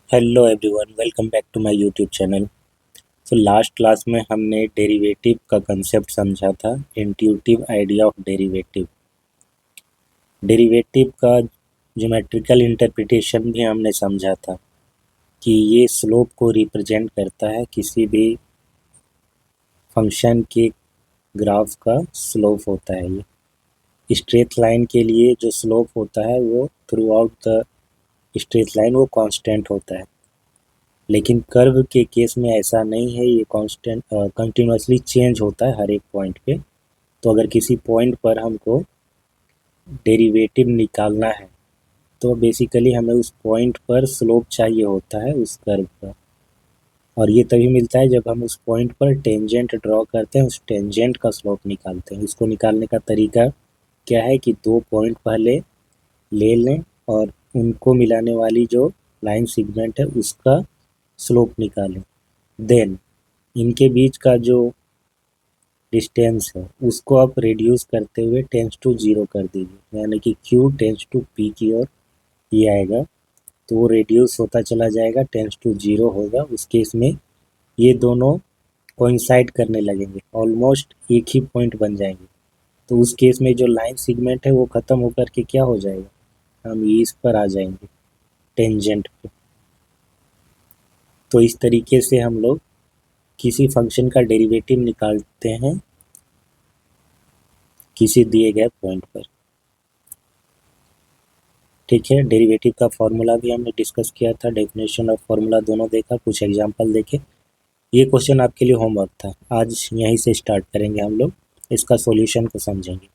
Hello everyone, welcome back to my YouTube channel. तो last class में हमने derivative का कंसेप्ट समझा था, intuitive idea of derivative. Derivative का ज्योमेट्रिकल इंटरप्रिटेशन भी हमने समझा था कि ये स्लोप को रिप्रेजेंट करता है, किसी भी फंक्शन के ग्राफ का स्लोप होता है। ये स्ट्रेट लाइन के लिए जो स्लोप होता है वो through out the straight line वो कांस्टेंट होता है, लेकिन कर्व के केस में ऐसा नहीं है। ये कांस्टेंट कंटिन्यूसली चेंज होता है हर एक पॉइंट पे। तो अगर किसी पॉइंट पर हमको डेरिवेटिव निकालना है तो बेसिकली हमें उस पॉइंट पर स्लोप चाहिए होता है उस कर्व का, और ये तभी मिलता है जब हम उस पॉइंट पर टेंजेंट ड्रॉ करते हैं, उस टेंजेंट का स्लोप निकालते हैं। इसको निकालने का तरीका क्या है कि दो पॉइंट पहले ले लें और उनको मिलाने वाली जो लाइन सेगमेंट है उसका स्लोप निकालें। देन इनके बीच का जो डिस्टेंस है उसको आप रिड्यूस करते हुए टेंस टू जीरो कर दीजिए, यानी कि क्यू टेंस टू पी की ओर ये आएगा, तो वो रिड्यूस होता चला जाएगा, टेंस टू जीरो होगा। उस केस में ये दोनों कोइंसाइड करने लगेंगे, ऑलमोस्ट एक ही पॉइंट बन जाएंगे। तो उस केस में जो लाइन सेगमेंट है वो ख़त्म होकर के क्या हो जाएगा, हम इस पर आ जाएंगे, टेंजेंट पे। तो इस तरीके से हम लोग किसी फंक्शन का डेरिवेटिव निकालते हैं किसी दिए गए पॉइंट पर। ठीक है, डेरिवेटिव का फॉर्मूला भी हमने डिस्कस किया था, डेफिनेशन और फॉर्मूला दोनों देखा, कुछ एग्जांपल देखे। ये क्वेश्चन आपके लिए होमवर्क था, आज यहीं से स्टार्ट करेंगे हम लोग, इसका सॉल्यूशन को समझेंगे।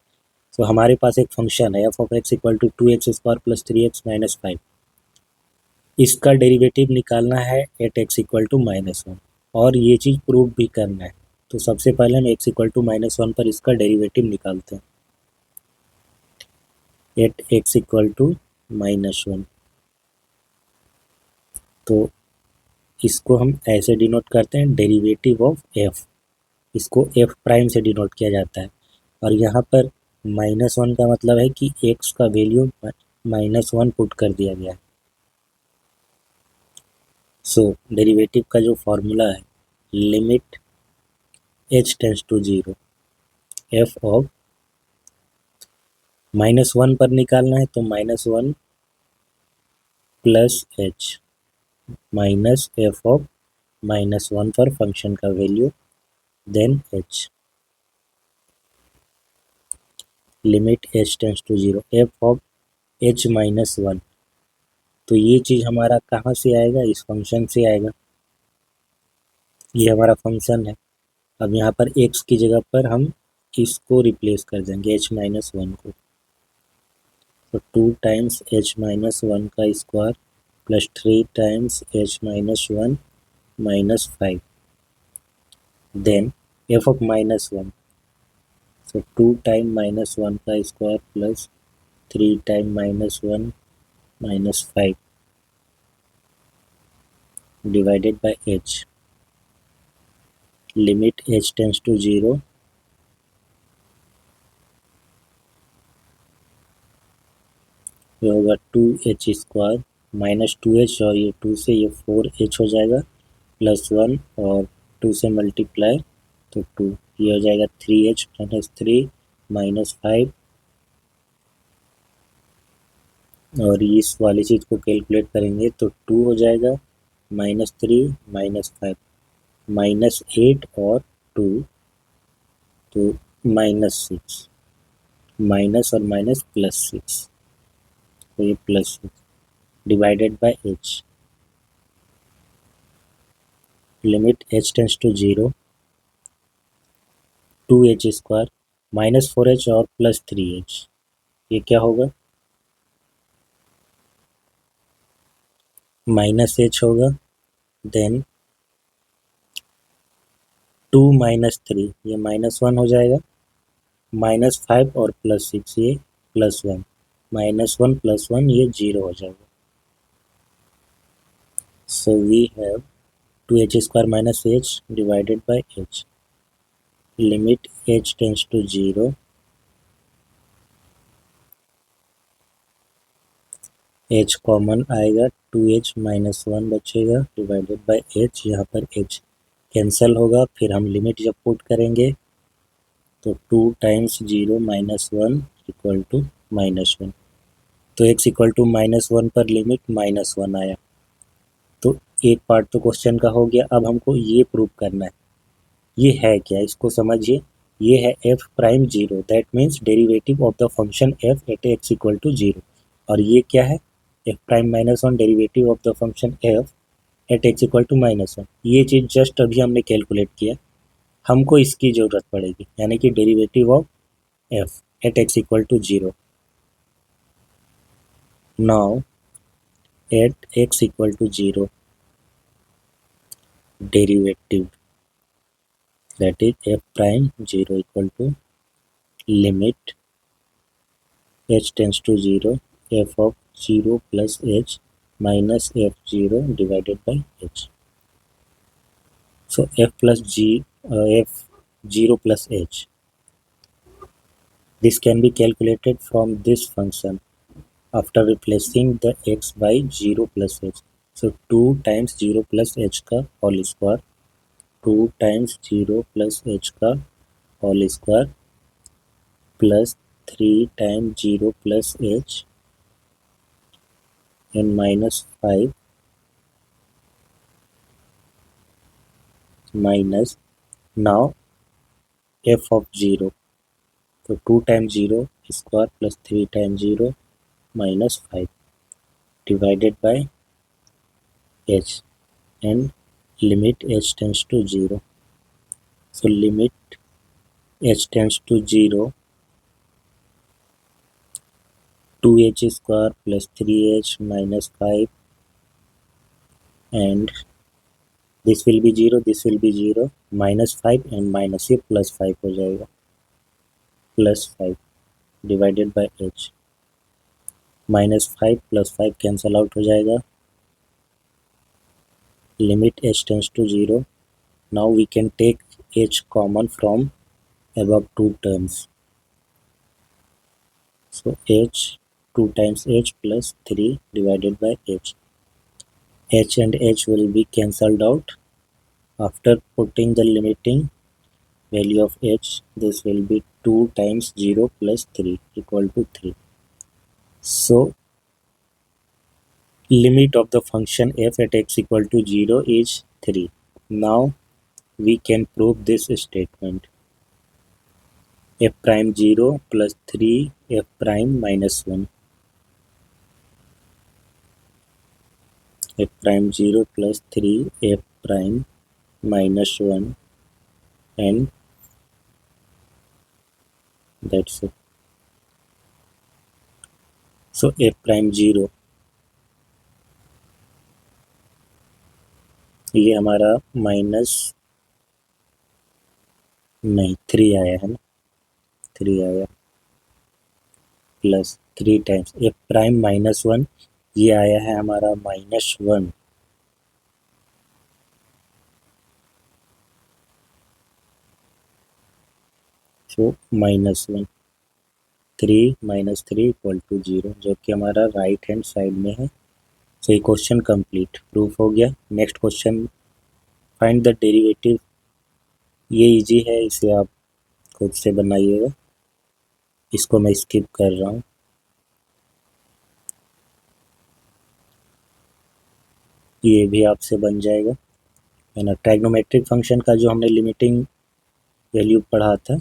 तो हमारे पास एक फंक्शन है f of x equal to 2x² plus 3x minus 5। इसका डेरिवेटिव निकालना है एट एक्स इक्वल टू -1, और ये चीज़ प्रूव भी करना है। तो सबसे पहले हम एक्स इक्वल टू -1 पर इसका डेरिवेटिव निकालते हैं। एट एक्स इक्वल टू -1, तो इसको हम ऐसे डिनोट करते हैं, डेरिवेटिव ऑफ एफ। इसको एफ प्राइम से डिनोट किया जाता है, और यहाँ पर -1 का मतलब है कि एक्स का वैल्यू -1 पुट कर दिया गया है। सो डेरिवेटिव का जो फॉर्मूला है, limit h tends to zero, f of -1 पर निकालना है तो -1 plus h minus f of -1 पर फंक्शन का value, then h, limit h tends to zero, f of h -1। तो ये चीज़ हमारा कहाँ से आएगा, इस फंक्शन से आएगा। ये हमारा फंक्शन है। अब यहाँ पर x की जगह पर हम इसको रिप्लेस कर देंगे, h-1 को। तो 2 टाइम्स h-1 का square plus 3 times h-1 minus 5, then f of -1, so 2 time -1 का square plus 3 time -1 minus 5 divided by h, limit h tends to zero, ये होगा 2h² -2h, और ये 2 से ये 4h हो जाएगा, प्लस 1 और 2 से मल्टीप्लाई तो 2, ये हो जाएगा 3h माइनस 3 माइनस 5, और इस वाली चीज़ को कैलकुलेट करेंगे तो 2 हो जाएगा, -3 -5 -8 और 2, तो -6, माइनस और माइनस +6, तो ये +6 divided by h, limit h tends to zero, 2h² -4h और +3h, ये क्या होगा, -h होगा, देन 2 -3, ये -1 हो जाएगा, -5 और +6 ये +1, -1 +1 ये 0 हो जाएगा। So we have 2h² -h divided by h, limit h tends to zero, h common आएगा, 2h माइनस 1 बचेगा डिवाइडेड बाय h, यहाँ पर h कैंसिल होगा। फिर हम लिमिट जब पुट करेंगे तो 2 टाइम्स 0 माइनस 1 इक्वल टू माइनस 1, तो x इक्वल टू माइनस 1 पर लिमिट माइनस 1 आया। तो एक पार्ट तो क्वेश्चन का हो गया। अब हमको ये प्रूव करना है, ये है क्या, इसको समझिए। ये है f prime 0, that means derivative of the function f at x equal to 0। और ये क्या है, f prime minus 1 derivative of the function f at x equal to minus 1। ये चीज़ जस्ट अभी हमने कैलकुलेट किया, हमको इसकी ज़रूरत पड़ेगी, यानी कि derivative of f at x equal to 0। Now at x equal to 0 derivative, that is f prime 0 equal to limit h tends to 0 f of 0 plus h minus f0 divided by h. So f0 plus h, this can be calculated from this function after replacing the x by 0 plus h. So 2 times 0 plus h का whole square, 2 times 0 plus h का whole square plus 3 times 0 plus h and minus 5 minus now f of 0. So 2 times 0 square plus 3 times 0 minus 5 divided by h and limit h tends to 0. So limit h tends to 0, 2h square plus 3h minus 5 and this will be 0, this will be 0, minus 5 and minus ये plus 5 हो जाएगा, plus 5 divided by h, minus 5 plus 5 cancel out हो जाएगा, limit h tends to 0. Now we can take h common from above two terms. So h 2 times h plus 3 divided by h. H and h will be cancelled out. After putting the limiting value of h, this will be 2 times 0 plus 3 equal to 3. So limit of the function f at x equal to 0 is 3. Now we can prove this statement. F prime 0 plus 3 f prime minus 1. F prime 0 plus 3 f prime minus 1 and that's it. So f prime 0, ये हमारा minus नहीं 3 आया है ना, 3 आया plus 3 times f prime minus 1, ये आया है हमारा minus 1, so minus 1, 3 minus 3 equal to 0, जो कि हमारा राइट हैंड साइड में है। सो ये क्वेश्चन कंप्लीट प्रूफ हो गया। Next question, find the derivative. ये इजी है, इसे आप खुद से बनाइएगा, इसको मैं स्किप कर रहा हूँ। ये भी आपसे बन जाएगा, है ना। ट्राइग्नोमेट्रिक फंक्शन का जो हमने लिमिटिंग वैल्यू पढ़ा था,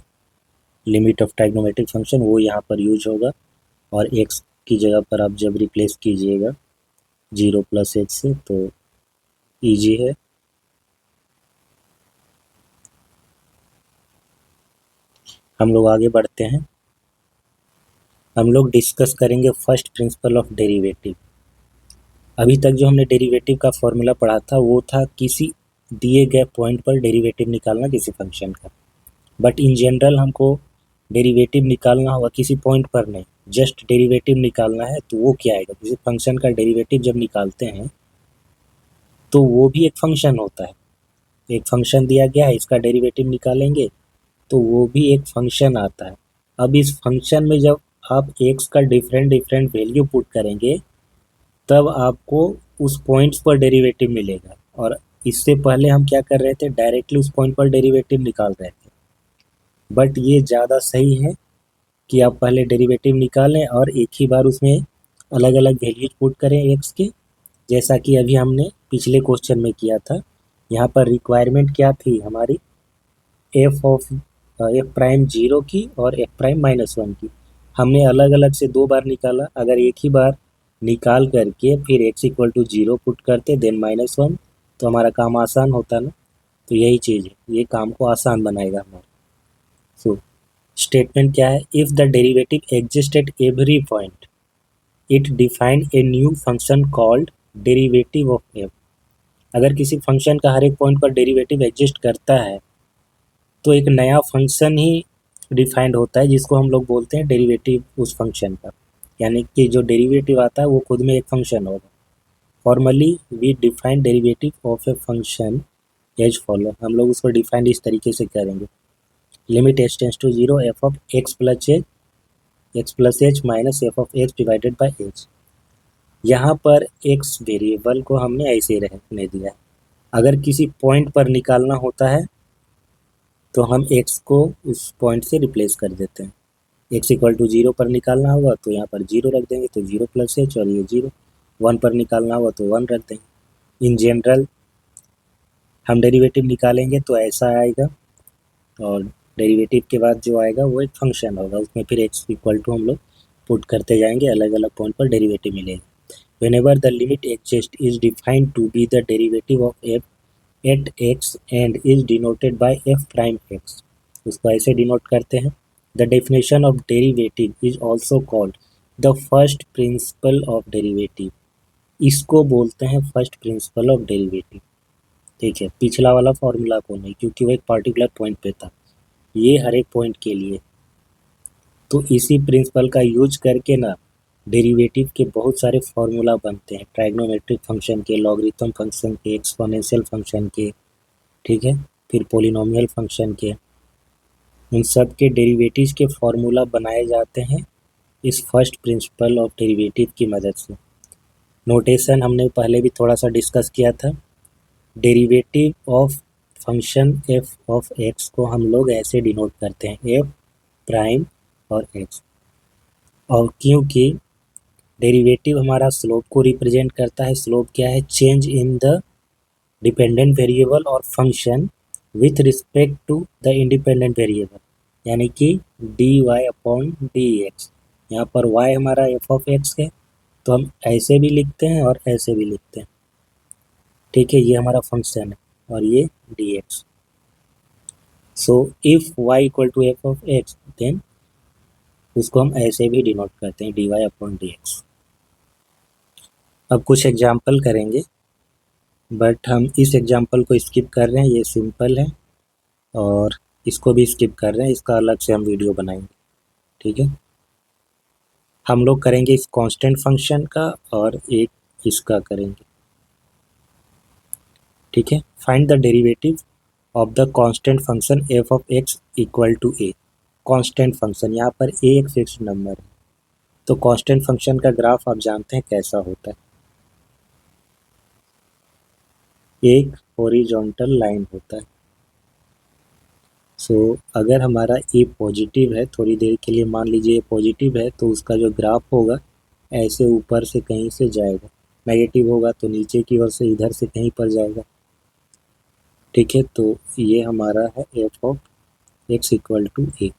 लिमिट ऑफ ट्राइग्नोमेट्रिक फंक्शन, वो यहाँ पर यूज होगा। और x की जगह पर आप जब रिप्लेस कीजिएगा 0 प्लस h से, तो ईजी है। हम लोग आगे बढ़ते हैं। हम लोग डिस्कस करेंगे फर्स्ट प्रिंसिपल ऑफ डेरिवेटिव। अभी तक जो हमने डेरिवेटिव का फॉर्मूला पढ़ा था वो था किसी दिए गए पॉइंट पर डेरिवेटिव निकालना किसी फंक्शन का। बट इन जनरल हमको डेरिवेटिव निकालना होगा किसी पॉइंट पर नहीं, जस्ट डेरिवेटिव निकालना है। तो वो क्या आएगा, किसी फंक्शन का डेरिवेटिव जब निकालते हैं तो वो भी एक फंक्शन होता है। एक फंक्शन दिया गया है, इसका डेरिवेटिव निकालेंगे तो वो भी एक फंक्शन आता है। अब इस फंक्शन में जब आप एक्स का डिफरेंट डिफरेंट वैल्यू पुट करेंगे तब आपको उस पॉइंट्स पर डेरिवेटिव मिलेगा। और इससे पहले हम क्या कर रहे थे, डायरेक्टली उस पॉइंट पर डेरिवेटिव निकाल रहे थे। बट ये ज़्यादा सही है कि आप पहले डेरिवेटिव निकालें और एक ही बार उसमें अलग अलग वैल्यूज पुट करें एक्स के, जैसा कि अभी हमने पिछले क्वेश्चन में किया था। यहाँ पर रिक्वायरमेंट क्या थी हमारी, F of F prime zero की और एफ प्राइम माइनस वन की। हमने अलग अलग से दो बार निकाला, अगर एक ही बार निकाल करके फिर x equal to zero put करते देन माइनस वन, तो हमारा काम आसान होता ना। तो यही चीज़ है, ये काम को आसान बनाएगा हमारा। सो स्टेटमेंट क्या है, if the derivative exist at every point it define a new function called derivative of F. अगर किसी फंक्शन का हर एक पॉइंट पर डेरिवेटिव एग्जिस्ट करता है तो एक नया फंक्शन ही डिफाइंड होता है, जिसको हम लोग बोलते हैं डेरिवेटिव उस फंक्शन का। यानी कि जो डेरिवेटिव आता है वो खुद में एक फंक्शन होगा। Formally we define derivative of a function as follow. हम लोग उसको डिफाइन इस तरीके से करेंगे, limit h tends to zero f of x plus h minus f of x divided by h. यहाँ पर एक्स वेरिएबल को हमने ऐसे रहने दिया है। अगर किसी पॉइंट पर निकालना होता है तो हम एक्स को उस पॉइंट से रिप्लेस कर देते हैं। एक्स इक्वल टू जीरो पर निकालना होगा तो यहाँ पर जीरो रख देंगे, तो जीरो प्लस एच और ये जीरो। वन पर निकालना होगा तो वन रख देंगे। इन जनरल हम डेरिवेटिव निकालेंगे तो ऐसा आएगा, और डेरिवेटिव के बाद जो आएगा वो एक फंक्शन होगा, उसमें फिर एक्स इक्वल टू हम लोग पुट करते जाएंगे, अलग अलग पॉइंट पर डेरिवेटिव मिलेगा। whenever the limit exists is defined to be the derivative of f at x and is denoted by f prime x। उसको ऐसे डिनोट करते हैं। The definition of derivative is also called the first principle of derivative। इसको बोलते हैं first principle of derivative. ठीक है, पिछला वाला फॉर्मूला को नहीं, क्योंकि वो एक पर्टिकुलर पॉइंट पे था, ये हर एक पॉइंट के लिए। तो इसी प्रिंसिपल का यूज करके ना डेरिवेटिव के बहुत सारे फार्मूला बनते हैं, ट्राइग्नोमेट्रिक फंक्शन के, लॉगरिथम फंक्शन के, एक्सपोनेंशियल फंक्शन के, ठीक है, फिर पोलिनोमियल फंक्शन के। उन सब के डेरिवेटिव्स के फार्मूला बनाए जाते हैं इस फर्स्ट प्रिंसिपल ऑफ डेरिवेटिव की मदद से। नोटेशन हमने पहले भी थोड़ा सा डिस्कस किया था। Derivative of function f of x को हम लोग ऐसे डिनोट करते हैं, एफ प्राइम और एक्स। और क्योंकि डेरिवेटिव हमारा स्लोप को रिप्रेजेंट करता है, स्लोप क्या है, change in the dependent variable और function with respect to the independent variable, यानी कि d y upon d x. यहाँ पर y हमारा एफ ऑफ एक्स है, तो हम ऐसे भी लिखते हैं और ऐसे भी लिखते हैं। ठीक है, ये हमारा फंक्शन है और ये d x. So if y equal to f of x then उसको हम ऐसे भी डिनोट करते हैं, d y upon d x. अब कुछ एग्जाम्पल करेंगे, बट हम इस एग्जाम्पल को स्किप कर रहे हैं, ये सिंपल है, और इसको भी स्किप कर रहे हैं, इसका अलग से हम वीडियो बनाएंगे। ठीक है, हम लोग करेंगे इस कांस्टेंट फंक्शन का और एक इसका करेंगे। ठीक है, find the derivative of the constant function f of x equal to a. Constant function, यहाँ पर ए एक फिक्स्ड नंबर है, तो कांस्टेंट फंक्शन का ग्राफ आप जानते हैं कैसा होता है, एक हॉरिजॉन्टल लाइन होता है। सो अगर हमारा ए पॉजिटिव है, थोड़ी देर के लिए मान लीजिए पॉजिटिव है, तो उसका जो ग्राफ होगा ऐसे ऊपर से कहीं से जाएगा, नेगेटिव होगा तो नीचे की ओर से इधर से कहीं पर जाएगा। ठीक है, तो ये हमारा है f of x equal to a.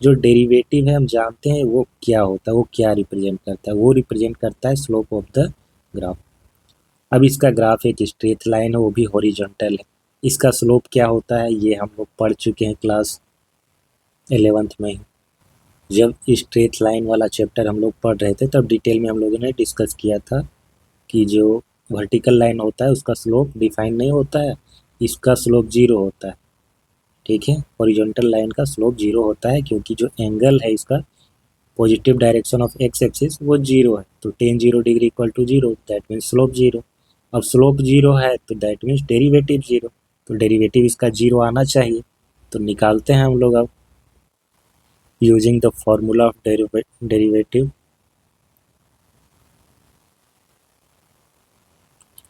जो डेरिवेटिव है हम जानते हैं वो क्या होता है, वो क्या रिप्रेजेंट करता है, वो रिप्रेजेंट करता है स्लोप ऑफ द ग्राफ। अब इसका ग्राफ एक स्ट्रेट लाइन है, वो भी हॉरिजॉन्टल है। इसका स्लोप क्या होता है ये हम लोग पढ़ चुके हैं क्लास 11th में। जब स्ट्रेट लाइन वाला चैप्टर हम लोग पढ़ रहे थे तब डिटेल में हम लोगों ने डिस्कस किया था कि जो वर्टिकल लाइन होता है उसका स्लोप डिफाइन नहीं होता है, इसका स्लोप जीरो होता है। ठीक है, हॉरिजॉन्टल लाइन का स्लोप जीरो होता है, क्योंकि जो एंगल है इसका positive direction of x axis वो जीरो है, तो tan zero degree equal to zero, that means slope zero. अब स्लोप जीरो है तो दैट मीन्स डेरिवेटिव जीरो, तो डेरिवेटिव इसका जीरो आना चाहिए। तो निकालते हैं हम लोग अब using the formula of derivative.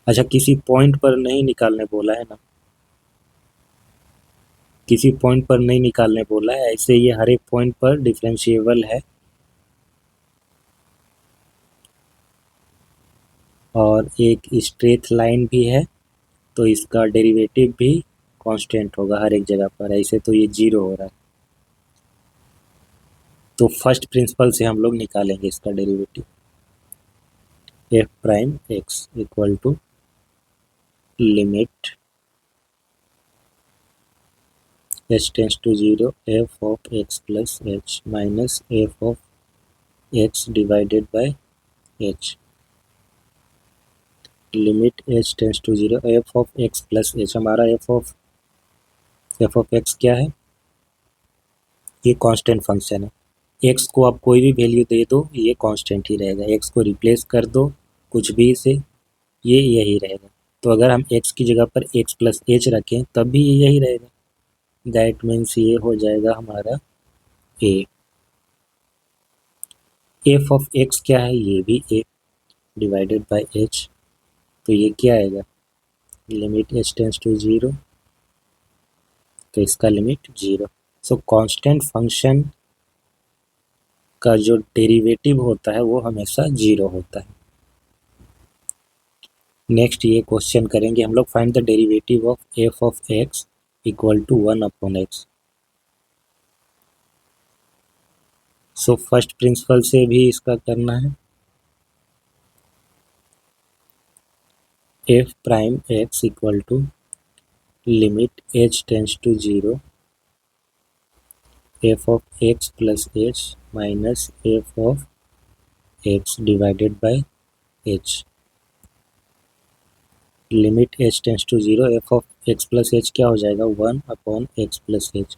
अच्छा, किसी पॉइंट पर नहीं निकालने बोला है ना, किसी पॉइंट पर नहीं निकालने बोला है, ऐसे ये हर एक पॉइंट पर डिफरेंशिएबल है और एक स्ट्रेट लाइन भी है, तो इसका डेरिवेटिव भी कांस्टेंट होगा हर एक जगह पर, ऐसे तो ये जीरो हो रहा है। तो फर्स्ट प्रिंसिपल से हम लोग निकालेंगे इसका derivative. F prime x equal to limit h tends to zero f of x plus h minus f of x divided by h, limit h tends to zero f of x plus h. हमारा f of x क्या है, ये constant function है। X को आप कोई भी value दे दो ये कांस्टेंट ही रहेगा, एक्स को रिप्लेस कर दो कुछ भी से ये यही रहेगा। तो अगर हम एक्स की जगह पर एक्स प्लस एच रखें तब भी ये यही रहेगा, दैट मीन्स ये हो जाएगा हमारा ए। एफ ऑफ एक्स क्या है, ये भी ए डिवाइडेड बाय एच, तो ये क्या आएगा, limit h tends to zero, तो इसका limit zero. So constant function का जो डेरिवेटिव होता है वो हमेशा जीरो होता है। नेक्स्ट ये क्वेश्चन करेंगे हम लोग, find the derivative of f of x equal to 1/x। So first principle से भी इसका करना है। F prime x equal to limit h tends to zero f of x plus h minus f of x divided by h, limit h tends to zero f of x plus h क्या हो जाएगा, 1/x plus h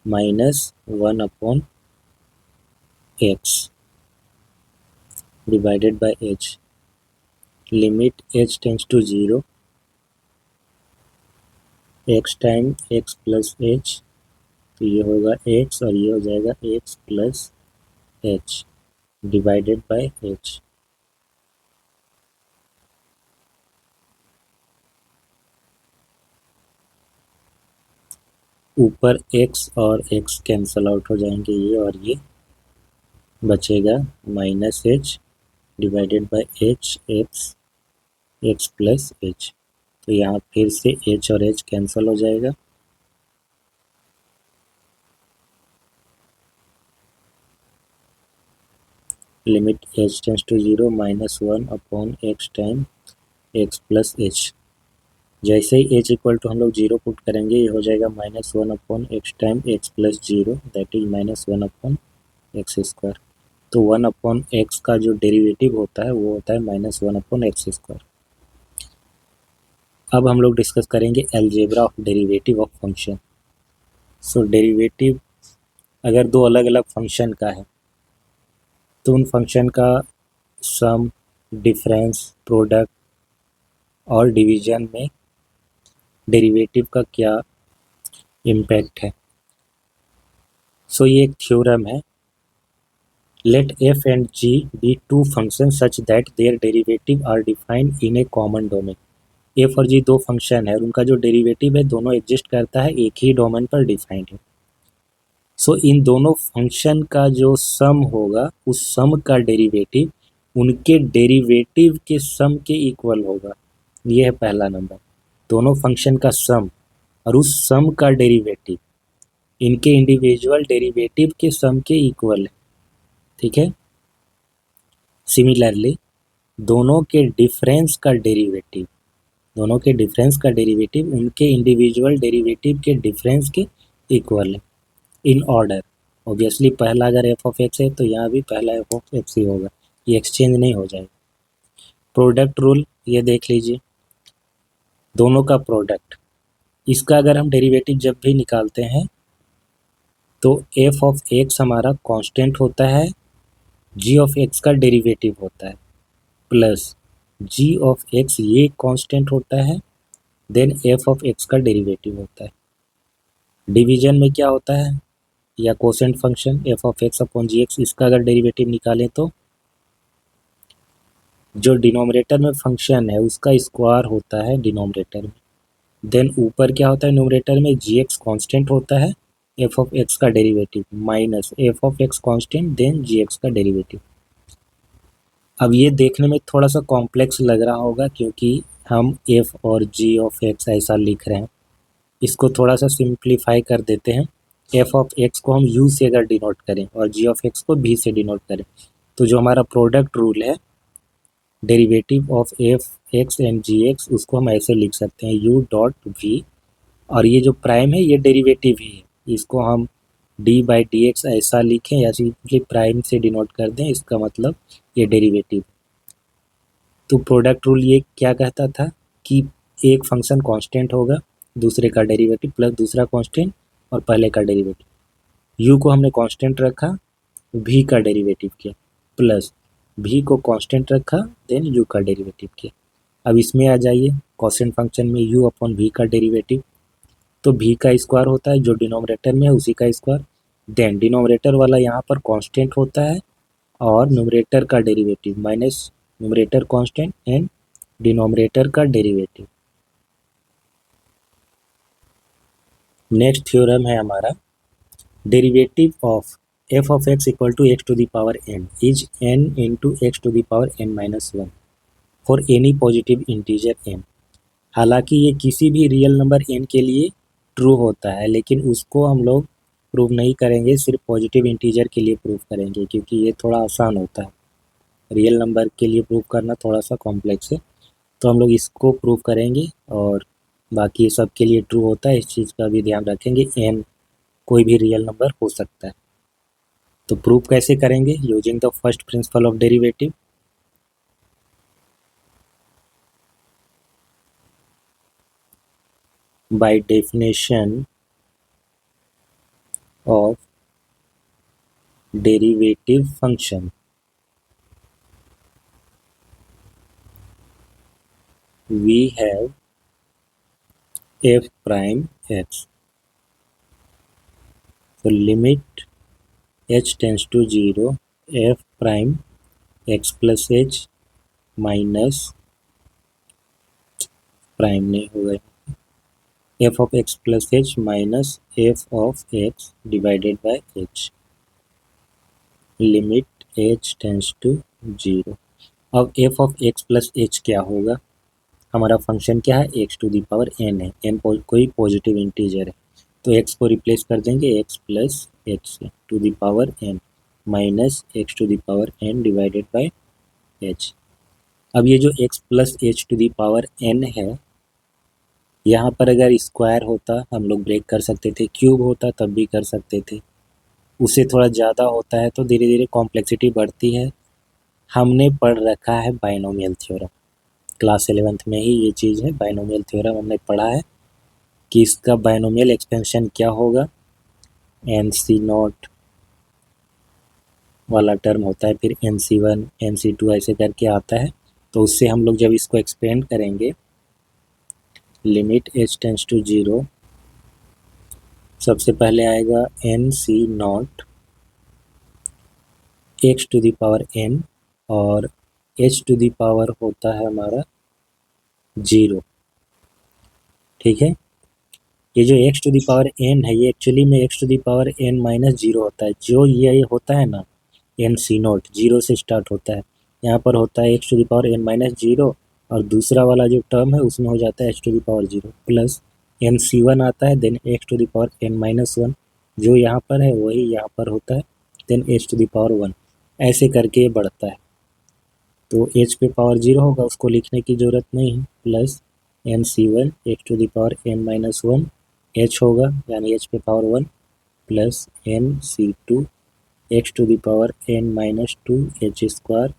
minus 1/x divided by h, limit h tends to zero x time x plus H, तो ये होगा x और ये हो जाएगा x plus H divided by H. ऊपर x और x कैंसल आउट हो जाएंगे, ये और ये बचेगा minus H divided by H x plus H, तो यहाँ फिर से h और h कैंसल हो जाएगा, limit h tends to zero minus 1/x time x plus h. जैसे ही h इक्वल टू हम लोग जीरो पुट करेंगे ये हो जाएगा -1/x time x plus zero, that is -1/x²। तो 1/x का जो डेरिवेटिव होता है वो होता है -1/x²। अब हम लोग डिस्कस करेंगे algebra of derivative of function. So derivative अगर दो अलग अलग फंक्शन का है तो उन फंक्शन का सम, डिफरेंस, प्रोडक्ट और डिवीजन में डेरिवेटिव का क्या इम्पैक्ट है। सो ये एक थ्योरम है, late f and g be two functions such that their derivative are defined in a common domain। f और g दो फंक्शन है और उनका जो डेरिवेटिव है दोनों एग्जिस्ट करता है एक ही डोमेन पर डिफाइंड है। सो इन दोनों फंक्शन का जो सम होगा उस सम का डेरिवेटिव उनके डेरिवेटिव के सम के इक्वल होगा, ये है पहला नंबर। दोनों फंक्शन का सम और उस सम का डेरिवेटिव इनके इंडिविजुअल डेरिवेटिव के सम के इक्वल है, ठीक है। सिमिलरली दोनों के डिफरेंस का डेरिवेटिव, दोनों के डिफरेंस का डेरिवेटिव उनके इंडिविजुअल डेरिवेटिव के डिफरेंस के इक्वल है इन ऑर्डर। ऑब्वियसली पहला अगर एफ ऑफ एक्स है तो यहाँ भी पहला एफ ऑफ एक्स ही होगा, ये एक्सचेंज नहीं हो जाएगा। प्रोडक्ट रूल ये देख लीजिए, दोनों का प्रोडक्ट, इसका अगर हम डेरिवेटिव जब भी निकालते हैं तो एफ ऑफ एक्स हमारा कांस्टेंट होता है, जी ऑफ एक्स का डेरिवेटिव होता है, प्लस जी ऑफ एक्स ये कांस्टेंट होता है, देन एफ ऑफ एक्स का डेरिवेटिव होता है। डिवीजन में क्या होता है, या quotient function f of x upon g x, इसका अगर डेरिवेटिव निकालें तो जो डिनोमिनेटर में फंक्शन है उसका स्क्वायर होता है डिनोमिनेटर में, देन ऊपर क्या होता है न्यूमरेटर में, जी एक्स कॉन्स्टेंट होता है, एफ ऑफ एक्स का derivative minus f of x constant then g x का डेरिवेटिव। अब ये देखने में थोड़ा सा कॉम्प्लेक्स लग रहा होगा क्योंकि हम एफ और जी ऑफ एक्स ऐसा लिख रहे हैं। इसको थोड़ा सा सिंप्लीफाई कर देते हैं। एफ ऑफ एक्स को हम यू से अगर डिनोट करें और जी ऑफ एक्स को भी से डिनोट करें, तो जो हमारा प्रोडक्ट रूल है derivative of f x and g x, उसको हम ऐसे लिख सकते हैं यू डॉट वी, और ये जो प्राइम है ये डेरिवेटिव ही है, इसको हम डी बाई डी एक्स ऐसा लिखें या सिंपली प्राइम से डिनोट कर दें, इसका मतलब ये डेरिवेटिव। तो प्रोडक्ट रूल ये क्या कहता था कि एक फंक्शन कांस्टेंट होगा, दूसरे का डेरिवेटिव प्लस दूसरा कांस्टेंट और पहले का डेरिवेटिव। यू को हमने कांस्टेंट रखा, भी का डेरिवेटिव किया, प्लस भी को कांस्टेंट रखा देन यू का डेरिवेटिव किया। अब इसमें आ जाइए, कॉसेंट फंक्शन में यू अपॉन भी का डेरिवेटिव, तो भी का स्क्वायर होता है जो डिनोमिनेटर में है उसी का स्क्वायर, देन डिनोमिनेटर वाला यहाँ पर कांस्टेंट होता है और न्यूमरेटर का derivative minus numerator constant and denominator का डेरिवेटिव। नेक्स्ट थ्योरम है हमारा, derivative of f of x equal to x to the power n is n into x to the power n minus one for any positive integer n. हालांकि ये किसी भी real number N के लिए true होता है, लेकिन उसको हम लोग प्रूव नहीं करेंगे, सिर्फ पॉजिटिव इंटीजर के लिए प्रूव करेंगे क्योंकि ये थोड़ा आसान होता है। रियल नंबर के लिए प्रूव करना थोड़ा सा कॉम्प्लेक्स है, तो हम लोग इसको प्रूव करेंगे और बाकी सब के लिए ट्रू होता है, इस चीज़ का भी ध्यान रखेंगे। एन कोई भी रियल नंबर हो सकता है। तो प्रूव कैसे करेंगे, using the first principle of derivative. By definition of derivative function we have f prime x, so limit h tends to 0 f prime x plus h minus prime नहीं होगा, f of x plus h minus f of x divided by h, limit h tends to 0। अब f of x plus h क्या होगा, हमारा function क्या है, x to the power n है, n कोई पॉजिटिव इंटीजर है, तो x को रिप्लेस कर देंगे x प्लस h से to the power n minus x to the power n divided by h। अब ये जो x plus h to the power n है, यहाँ पर अगर स्क्वायर होता हम लोग ब्रेक कर सकते थे, क्यूब होता तब भी कर सकते थे, उससे थोड़ा ज़्यादा होता है तो धीरे धीरे कॉम्प्लेक्सिटी बढ़ती है। हमने पढ़ रखा है बाइनोमियल थ्योरम, क्लास 11th में ही ये चीज़ है, बाइनोमियल थ्योरम हमने पढ़ा है कि इसका बाइनोमियल एक्सपेंशन क्या होगा, एन सी नॉट वाला टर्म होता है, फिर n c one n c two ऐसे करके आता है। तो उससे हम लोग जब इसको एक्सपेंड करेंगे, लिमिट एच टेंस टू 0, सबसे पहले आएगा n c not x to the power n और एच टू दी पावर होता है हमारा 0। ठीक है, ये जो x to the power n है ये एक्चुअली में x to the power n minus 0 होता है, जो ये होता है ना एन सी नॉट 0 से स्टार्ट होता है, यहाँ पर होता है x to the power n minus 0 और दूसरा वाला जो टर्म है उसमें हो जाता है x to the power 0 plus n c one आता है, then x to the power n minus 1, जो यहाँ पर है वही यहाँ पर होता है, then x to the power 1, ऐसे करके बढ़ता है। तो एच पे पावर 0 होगा, उसको लिखने की ज़रूरत नहीं है, plus n c one x to the power n minus 1 h होगा, यानी एच पे power 1 plus n c two x to the power n minus 2 h square,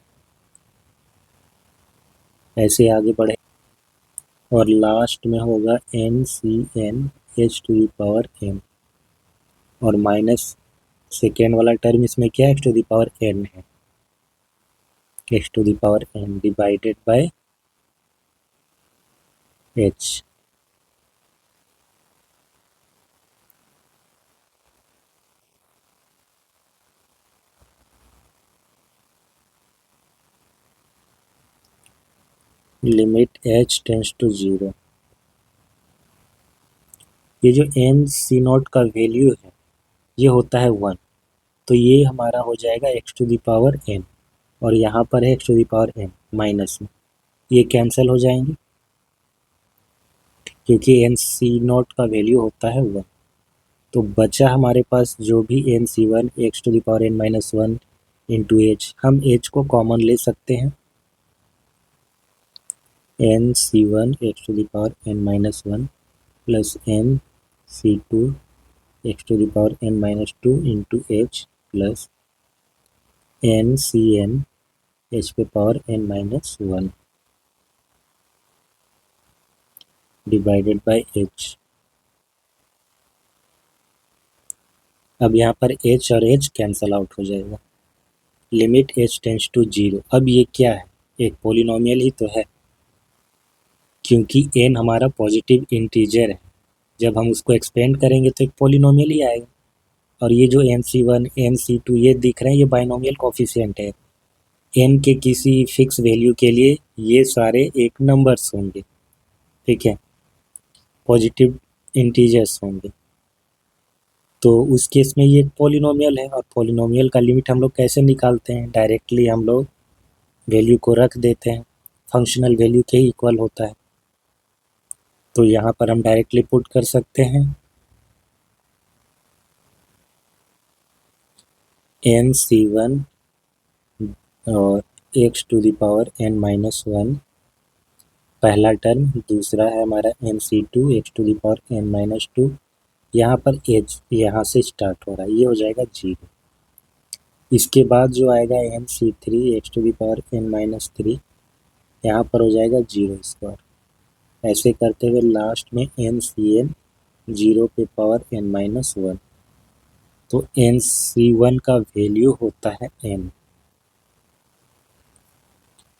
ऐसे आगे बढ़े और लास्ट में होगा n c n h to the power n और माइनस सेकेंड वाला टर्म इसमें क्या है, x to the power n है, x to the power n divided by h. Limit h tends to 0। ये जो n सी नॉट का value है ये होता है 1, तो ये हमारा हो जाएगा x to the power n, और यहाँ पर है x to the power n minus में, ये कैंसिल हो जाएंगे क्योंकि n सी नॉट का वैल्यू होता है 1। तो बचा हमारे पास जो भी n c one x to the power n minus 1 into h, हम h को कॉमन ले सकते हैं, n c one x to the power n minus 1 plus n c two x to the power n minus 2 into h plus n c n h पे power n minus 1 divided by h। अब यहाँ पर h और h cancel out हो जाएगा, limit h tends to 0। अब ये क्या है, एक पॉलिनोमियल ही तो है, क्योंकि n हमारा पॉजिटिव इंटीजर है, जब हम उसको एक्सपेंड करेंगे तो एक पॉलिनोमियल ही आएगा। और ये जो nc1 nc2 ये दिख रहे हैं, ये बाइनोमियल कोफिशिएंट है, n के किसी फिक्स वैल्यू के लिए ये सारे एक नंबर्स होंगे, ठीक है, पॉजिटिव इंटीजर्स होंगे। तो उस केस में ये पॉलिनोमियल है, और पॉलिनोमियल का लिमिट हम लोग कैसे निकालते हैं, डायरेक्टली हम लोग वैल्यू को रख देते हैं, फंक्शनल वैल्यू के इक्वल होता है। तो यहाँ पर हम डायरेक्टली पुट कर सकते हैं n सी वन और x to the power n minus 1 पहला टर्म, दूसरा है हमारा n c two x to the power n minus 2, यहाँ पर एच यहाँ से स्टार्ट हो रहा है, ये हो जाएगा 0। इसके बाद जो आएगा n c three x to the power n minus 3, यहाँ पर हो जाएगा 0 स्क्वायर। ऐसे करते हुए लास्ट में n सी एन 0 पे पावर n माइनस 1। तो n सी वन का वैल्यू होता है n,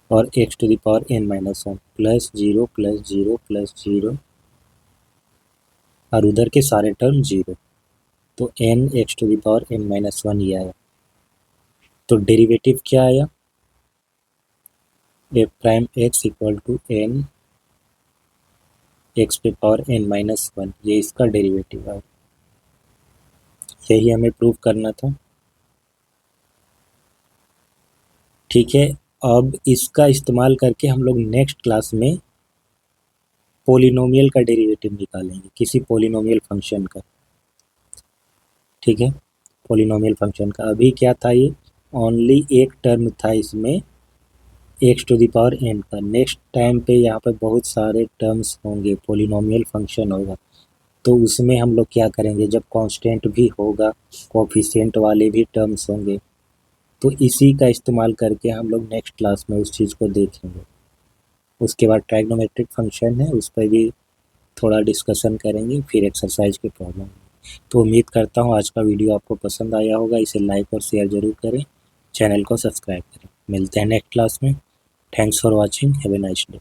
और x to the power n minus 1 plus 0 plus 0 plus 0, और उधर के सारे टर्म 0। तो n x to the power n minus 1 ये आया। तो डेरिवेटिव क्या आया, a prime x equal to n x पे पावर n माइनस 1, ये इसका डेरिवेटिव आया। यही हमें प्रूव करना था, ठीक है। अब इसका इस्तेमाल करके हम लोग नेक्स्ट क्लास में पोलिनोमियल का डेरिवेटिव निकालेंगे, किसी पोलिनोमियल फंक्शन का, ठीक है, पोलिनोमियल फंक्शन का। अभी क्या था, ये ओनली एक टर्म था इसमें x to the power n का। नेक्स्ट टाइम पे यहाँ पे बहुत सारे टर्म्स होंगे, पोलिनोमियल फंक्शन होगा, तो उसमें हम लोग क्या करेंगे, जब कांस्टेंट भी होगा, कोफिशिएंट वाले भी टर्म्स होंगे, तो इसी का इस्तेमाल करके हम लोग नेक्स्ट क्लास में उस चीज़ को देखेंगे। उसके बाद ट्राइग्नोमेट्रिक फंक्शन है, उस पर भी थोड़ा डिस्कशन करेंगे, फिर एक्सरसाइज के प्रॉब्लम। तो उम्मीद करता हूँ आज का वीडियो आपको पसंद आया होगा, इसे लाइक और शेयर ज़रूर करें, चैनल को सब्सक्राइब करें। मिलते हैं नेक्स्ट क्लास में। Thanks for watching, have a nice day.